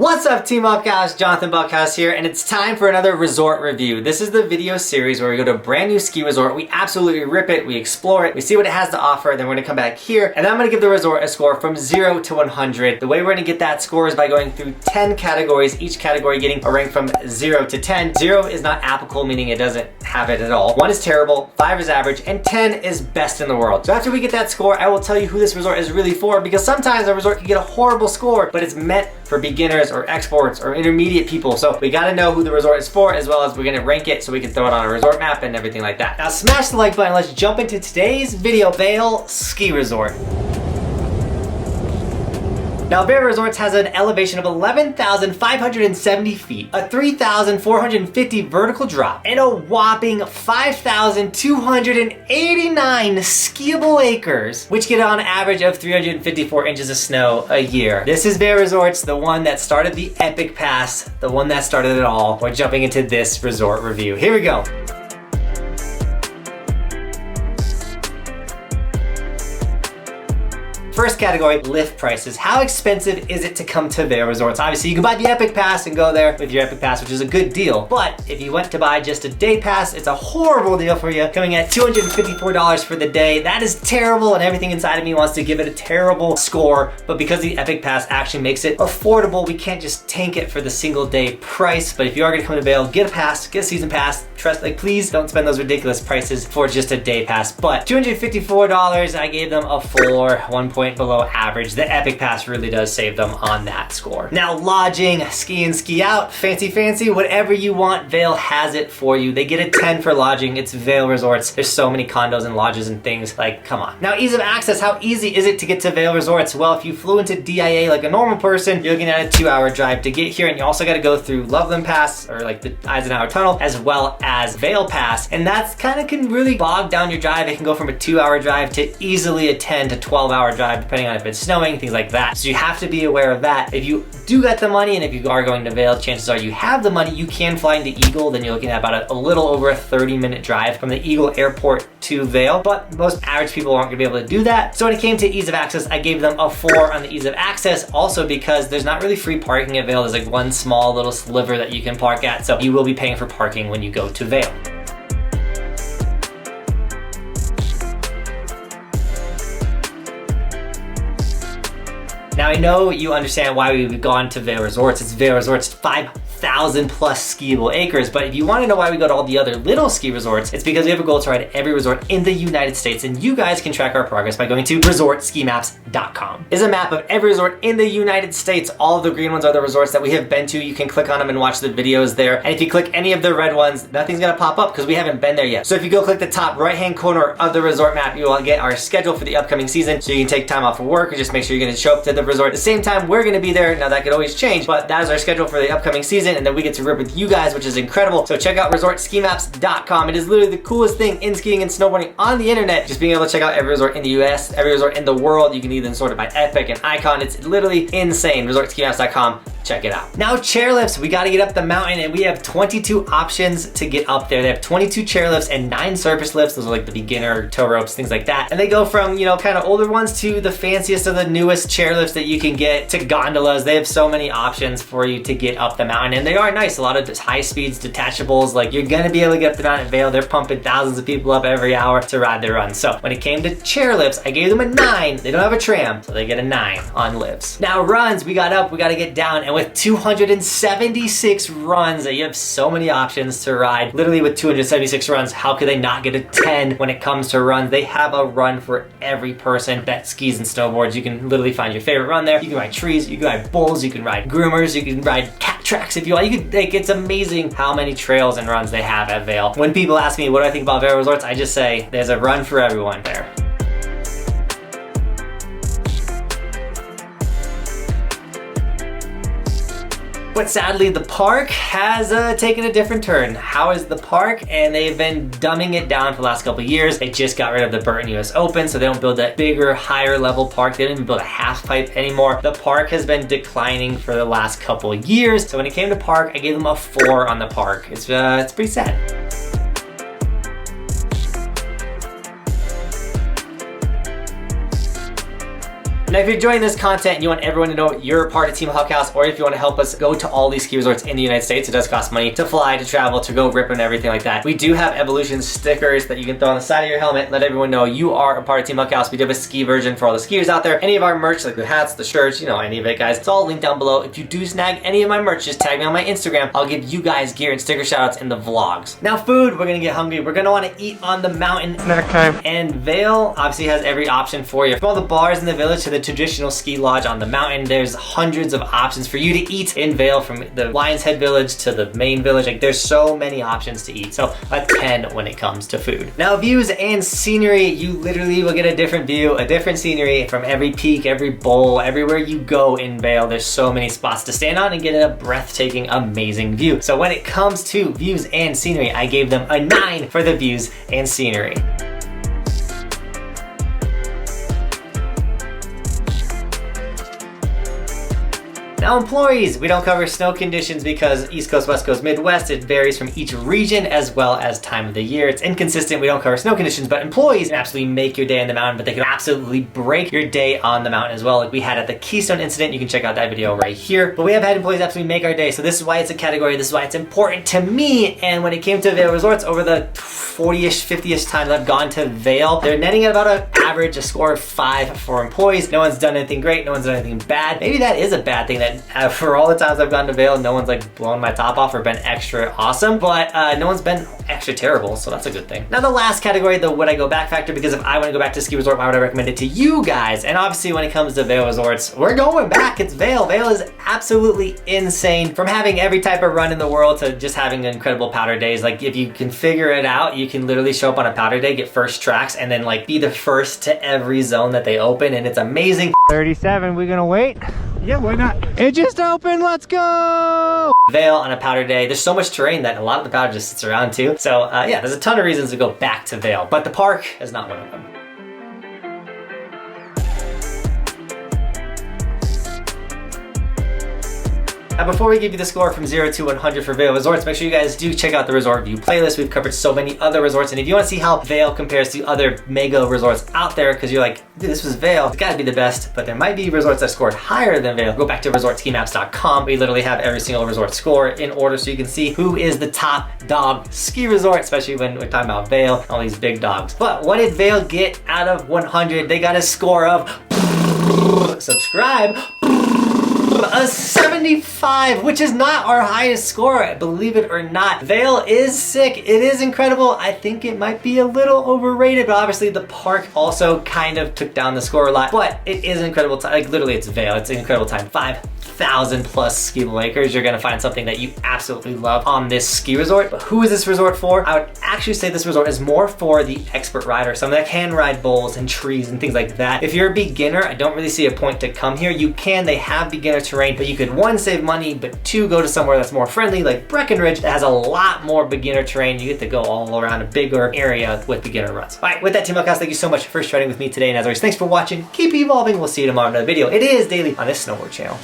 What's up, Team Buckhouse? Johnathan Buckhouse here, and it's time for another resort review. This is the video series where we go to a brand new ski resort, we absolutely rip it, we explore it, we see what it has to offer, then we're gonna come back here, and then I'm gonna give the resort a score from 0 to 100. The way we're gonna get that score is by going through 10 categories, each category getting a rank from 0 to 10. 0 is not applicable, meaning it doesn't have it at all. 1 is terrible, 5 is average, and 10 is best in the world. So after we get that score, I will tell you who this resort is really for, because sometimes a resort can get a horrible score, but it's meant for beginners or experts or intermediate people. So we gotta know who the resort is for, as well as we're gonna rank it so we can throw it on a resort map and everything like that. Now smash the like button, let's jump into today's video. Vail Ski Resort. Now, Vail Resorts has an elevation of 11,570 feet, a 3,450 vertical drop, and a whopping 5,289 skiable acres, which get on average of 354 inches of snow a year. This is Vail Resorts, the one that started the Epic Pass, the one that started it all. We're jumping into this resort review. Here we go. First category, lift prices. How expensive is it to come to Vail Resorts? Obviously, you can buy the Epic Pass and go there with your Epic Pass, which is a good deal. But if you went to buy just a day pass, it's a horrible deal for you, coming at $254 for the day. That is terrible, and everything inside of me wants to give it a terrible score. But because the Epic Pass actually makes it affordable, we can't just tank it for the single day price. But if you are gonna come to Vail, get a pass, get a season pass. Trust, like, please don't spend those ridiculous prices for just a day pass. But $254, I gave them a 4, 1 point below average. The Epic Pass really does save them on that score. Now, lodging, ski in, ski out, fancy, whatever you want, Vail has it for you. They get a 10 for lodging. It's Vail Resorts. There's so many condos and lodges and things, like, come on. Now, ease of access, how easy is it to get to Vail Resorts? Well, if you flew into DIA like a normal person, you're looking at a 2-hour drive to get here, and you also got to go through Loveland Pass, or like the Eisenhower Tunnel, as well as Vail Pass, and that's kind of can really bog down your drive. It can go from a 2-hour drive to easily a 10 to 12-hour drive, depending on if it's snowing, things like that. So you have to be aware of that. If you do get the money, and if you are going to Vail, chances are you have the money, you can fly into Eagle. Then you're looking at about a little over a 30-minute drive from the Eagle Airport to Vail, but most average people aren't gonna be able to do that. So when it came to ease of access, I gave them a 4 on the ease of access, also because there's not really free parking at Vail. There's like one small little sliver that you can park at, so you will be paying for parking when you go to Vail. Now, I know you understand why we've gone to Vail Resorts. It's Vail Resorts, 5,000 plus skiable acres. But if you want to know why we go to all the other little ski resorts, it's because we have a goal to ride every resort in the United States, and you guys can track our progress by going to resortskimaps.com. It's a map of every resort in the United States. All of the green ones are the resorts that we have been to. You can click on them and watch the videos there. And if you click any of the red ones, nothing's gonna pop up because we haven't been there yet. So if you go click the top right-hand corner of the resort map, you will get our schedule for the upcoming season, so you can take time off of work or just make sure you're gonna show up to the resort at the same time we're gonna be there. Now, that could always change, but that is our schedule for the upcoming season, and then we get to rip with you guys, which is incredible. So check out resortskimaps.com. It is literally the coolest thing in skiing and snowboarding on the internet. Just being able to check out every resort in the US, every resort in the world. You can even sort it by Epic and Icon. It's literally insane. Resortskimaps.com. Check it out. Now, chairlifts, we gotta get up the mountain, and we have 22 options to get up there. They have 22 chairlifts and 9 surface lifts. Those are like the beginner tow ropes, things like that. And they go from, you know, kind of older ones to the fanciest of the newest chairlifts that you can get, to gondolas. They have so many options for you to get up the mountain, and they are nice. A lot of high speeds, detachables. Like, you're gonna be able to get up the mountain at Vail. They're pumping thousands of people up every hour to ride their runs. So when it came to chairlifts, I gave them a 9. They don't have a tram, so they get a 9 on lifts. Now, runs, we got up, we gotta get down, and with 276 runs, you have so many options to ride. Literally, with 276 runs, how could they not get a 10 when it comes to runs? They have a run for every person that skis and snowboards. You can literally find your favorite run there. You can ride trees, you can ride bulls, you can ride groomers, you can ride cat tracks if you want. You can, like, it's amazing how many trails and runs they have at Vail. When people ask me what do I think about Vail Resorts, I just say there's a run for everyone there. But sadly, the park has taken a different turn. How is the park? And they've been dumbing it down for the last couple of years. They just got rid of the Burton US Open, so they don't build that bigger, higher level park. They don't even build a half pipe anymore. The park has been declining for the last couple of years. So when it came to park, I gave them a 4 on the park. It's pretty sad. Now, if you're enjoying this content and you want everyone to know you're a part of Team Buckhouse, or if you want to help us go to all these ski resorts in the United States, it does cost money to fly, to travel, to go rip and everything like that. We do have Evolution stickers that you can throw on the side of your helmet. Let everyone know you are a part of Team Buckhouse. We do have a ski version for all the skiers out there. Any of our merch, like the hats, the shirts, you know, any of it, guys, it's all linked down below. If you do snag any of my merch, just tag me on my Instagram. I'll give you guys gear and sticker shoutouts in the vlogs. Now, food, we're gonna get hungry. We're gonna want to eat on the mountain. Snack time. And Vail obviously has every option for you. From all the bars in the village to the traditional ski lodge on the mountain, there's hundreds of options for you to eat in Vail, from the Lion's Head village to the main village. Like, there's so many options to eat. So a 10 when it comes to food. Now, views and scenery, you literally will get a different view, a different scenery from every peak, every bowl, everywhere you go in Vail. There's so many spots to stand on and get a breathtaking, amazing view. So when it comes to views and scenery, I gave them a 9 for the views and scenery. Now, employees, we don't cover snow conditions because East Coast, West Coast, Midwest, it varies from each region as well as time of the year. It's inconsistent. We don't cover snow conditions, but employees can absolutely make your day on the mountain, but they can absolutely break your day on the mountain as well, like we had at the Keystone incident. You can check out that video right here. But we have had employees absolutely make our day, so this is why it's a category. This is why it's important to me. And when it came to Vail Resorts, over the 40-ish, 50-ish times I've gone to Vail, they're netting at about an average, a score of 5 for employees. No one's done anything great. No one's done anything bad. Maybe that is a bad thing, that for all the times I've gone to Vail, no one's like blown my top off or been extra awesome, but no one's been extra terrible, so that's a good thing. Now, the last category, the would I go back factor, because if I want to go back to a ski resort, why would I recommend it to you guys? And obviously, when it comes to Vail Resorts, we're going back. It's Vail. Vail is absolutely insane. From having every type of run in the world to just having incredible powder days. Like, if you can figure it out, you can literally show up on a powder day, get first tracks, and then like be the first to every zone that they open, and it's amazing. 37, we gonna wait? Yeah, why not? It just opened, let's go! Vail on a powder day, there's so much terrain that a lot of the powder just sits around too. So yeah, there's a ton of reasons to go back to Vail, but the park is not one of them. Now, before we give you the score from 0 to 100 for Vail Resorts, make sure you guys do check out the Resort View playlist. We've covered so many other resorts, and if you want to see how Vail compares to other mega resorts out there, because you're like, dude, this was Vail, it's gotta be the best, but there might be resorts that scored higher than Vail, go back to resortskimaps.com. We literally have every single resort score in order so you can see who is the top dog ski resort, especially when we're talking about Vail, all these big dogs. But what did Vail get out of 100? They got a score of, subscribe, a 75, which is not our highest score, believe it or not. Vail is sick. It is incredible. I think it might be a little overrated, but obviously the park also kind of took down the score a lot, but it is an incredible time. Like, literally, it's Vail. It's an incredible time. 5,000 plus skiable acres. You're gonna find something that you absolutely love on this ski resort. But who is this resort for? I would actually say this resort is more for the expert rider, someone that can ride bowls and trees and things like that. If you're a beginner, I don't really see a point to come here. You can, they have beginner terrain, but you could, 1, save money, but 2, go to somewhere that's more friendly, like Breckenridge, that has a lot more beginner terrain. You get to go all around a bigger area with beginner runs. All right, with that, Team Buckhouse, thank you so much for riding with me today, and as always, thanks for watching. Keep evolving. We'll see you tomorrow in another video. It is daily on this snowboard channel.